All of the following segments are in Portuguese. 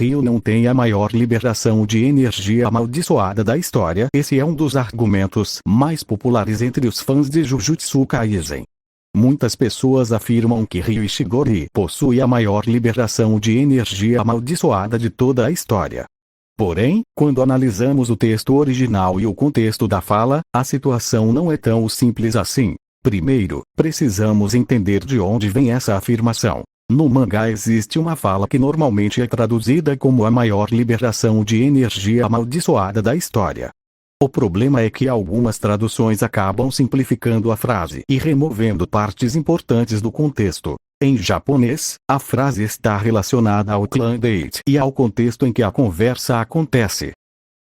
Ryu não tem a maior liberação de energia amaldiçoada da história. Esse é um dos argumentos mais populares entre os fãs de Jujutsu Kaisen. Muitas pessoas afirmam que Ryu Ishigori possui a maior liberação de energia amaldiçoada de toda a história. Porém, quando analisamos o texto original e o contexto da fala, a situação não é tão simples assim. Primeiro, precisamos entender de onde vem essa afirmação. No mangá existe uma fala que normalmente é traduzida como a maior liberação de energia amaldiçoada da história. O problema é que algumas traduções acabam simplificando a frase e removendo partes importantes do contexto. Em japonês, a frase está relacionada ao clan date e ao contexto em que a conversa acontece.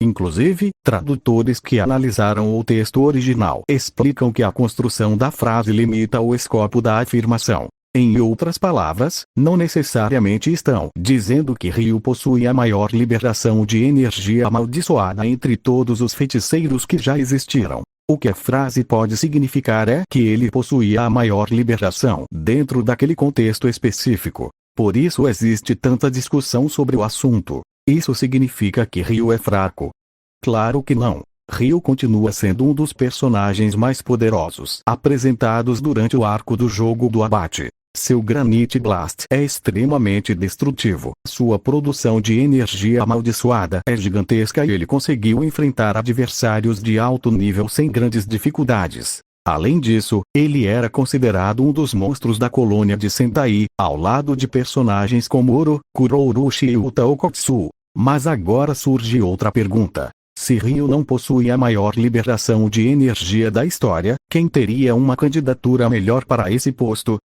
Inclusive, tradutores que analisaram o texto original explicam que a construção da frase limita o escopo da afirmação. Em outras palavras, não necessariamente estão dizendo que Ryu possui a maior liberação de energia amaldiçoada entre todos os feiticeiros que já existiram. O que a frase pode significar é que ele possuía a maior liberação dentro daquele contexto específico. Por isso existe tanta discussão sobre o assunto. Isso significa que Ryu é fraco? Claro que não. Ryu continua sendo um dos personagens mais poderosos apresentados durante o arco do jogo do abate. Seu Granite Blast é extremamente destrutivo. Sua produção de energia amaldiçoada é gigantesca e ele conseguiu enfrentar adversários de alto nível sem grandes dificuldades. Além disso, ele era considerado um dos monstros da colônia de Sentai, ao lado de personagens como Oro, Kurourushi e Uta Okotsu. Mas agora surge outra pergunta. Se Ryu não possui a maior liberação de energia da história, quem teria uma candidatura melhor para esse posto?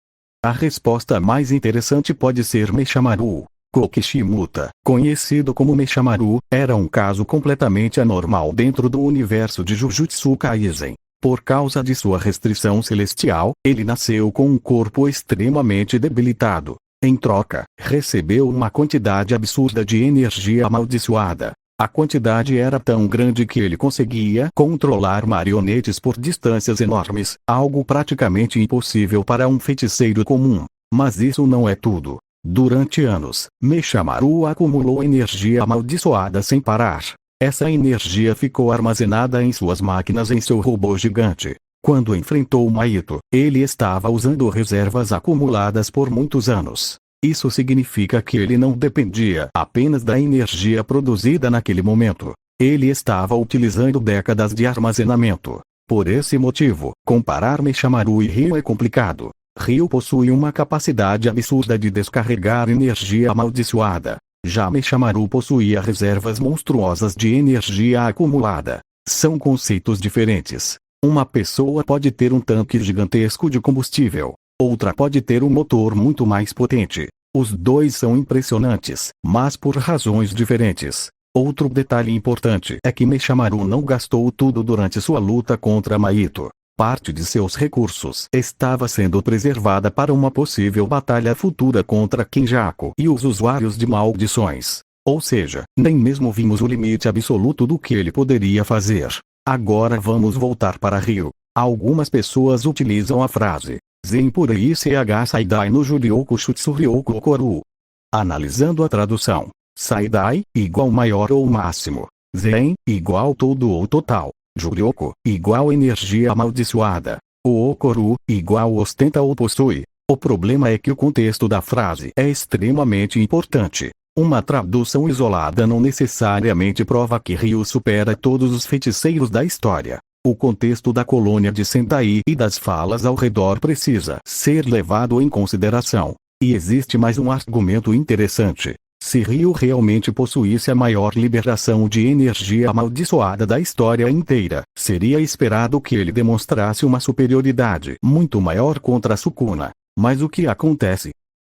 A resposta mais interessante pode ser Meshamaru. Kokishimuta, conhecido como Meshamaru, era um caso completamente anormal dentro do universo de Jujutsu Kaisen. Por causa de sua restrição celestial, ele nasceu com um corpo extremamente debilitado. Em troca, recebeu uma quantidade absurda de energia amaldiçoada. A quantidade era tão grande que ele conseguia controlar marionetes por distâncias enormes, algo praticamente impossível para um feiticeiro comum. Mas isso não é tudo. Durante anos, Meshamaru acumulou energia amaldiçoada sem parar. Essa energia ficou armazenada em suas máquinas em seu robô gigante. Quando enfrentou Mahito, ele estava usando reservas acumuladas por muitos anos. Isso significa que ele não dependia apenas da energia produzida naquele momento. Ele estava utilizando décadas de armazenamento. Por esse motivo, comparar Meshamaru e Ryu é complicado. Ryu possui uma capacidade absurda de descarregar energia amaldiçoada. Já Meshamaru possuía reservas monstruosas de energia acumulada. São conceitos diferentes. Uma pessoa pode ter um tanque gigantesco de combustível. Outra pode ter um motor muito mais potente. Os dois são impressionantes, mas por razões diferentes. Outro detalhe importante é que Meshamaru não gastou tudo durante sua luta contra Mahito. Parte de seus recursos estava sendo preservada para uma possível batalha futura contra Kenjaku e os usuários de maldições. Ou seja, nem mesmo vimos o limite absoluto do que ele poderia fazer. Agora vamos voltar para Ryu. Algumas pessoas utilizam a frase Zenpurei Ch Saidai no Juryoku Shutsuryoku Okoru. Analisando a tradução, Saidai, igual maior ou máximo. Zen, igual todo ou total. Juryoku, igual energia amaldiçoada. O Okoru, igual ostenta ou possui. O problema é que o contexto da frase é extremamente importante. Uma tradução isolada não necessariamente prova que Ryu supera todos os feiticeiros da história. O contexto da colônia de Sentai e das falas ao redor precisa ser levado em consideração. E existe mais um argumento interessante. Se Ryu realmente possuísse a maior liberação de energia amaldiçoada da história inteira, seria esperado que ele demonstrasse uma superioridade muito maior contra Sukuna. Mas o que acontece?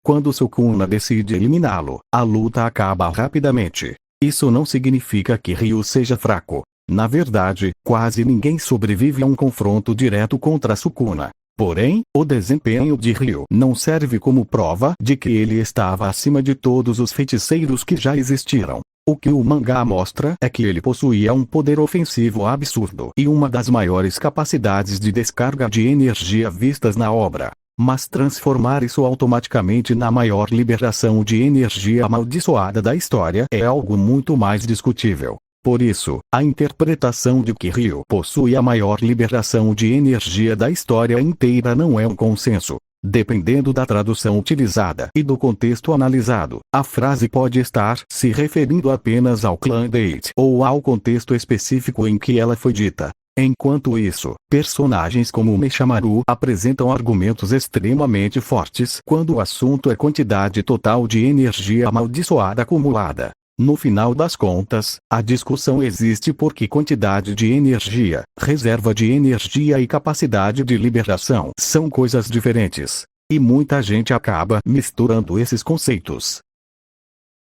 Quando Sukuna decide eliminá-lo, a luta acaba rapidamente. Isso não significa que Ryu seja fraco. Na verdade, quase ninguém sobrevive a um confronto direto contra Sukuna. Porém, o desempenho de Ryu não serve como prova de que ele estava acima de todos os feiticeiros que já existiram. O que o mangá mostra é que ele possuía um poder ofensivo absurdo e uma das maiores capacidades de descarga de energia vistas na obra. mas transformar isso automaticamente na maior liberação de energia amaldiçoada da história é algo muito mais discutível. Por isso, a interpretação de que Ryu possui a maior liberação de energia da história inteira não é um consenso. Dependendo da tradução utilizada e do contexto analisado, a frase pode estar se referindo apenas ao clã Date ou ao contexto específico em que ela foi dita. Enquanto isso, personagens como Meshamaru apresentam argumentos extremamente fortes quando o assunto é quantidade total de energia amaldiçoada acumulada. No final das contas, a discussão existe porque quantidade de energia, reserva de energia e capacidade de liberação são coisas diferentes. E muita gente acaba misturando esses conceitos.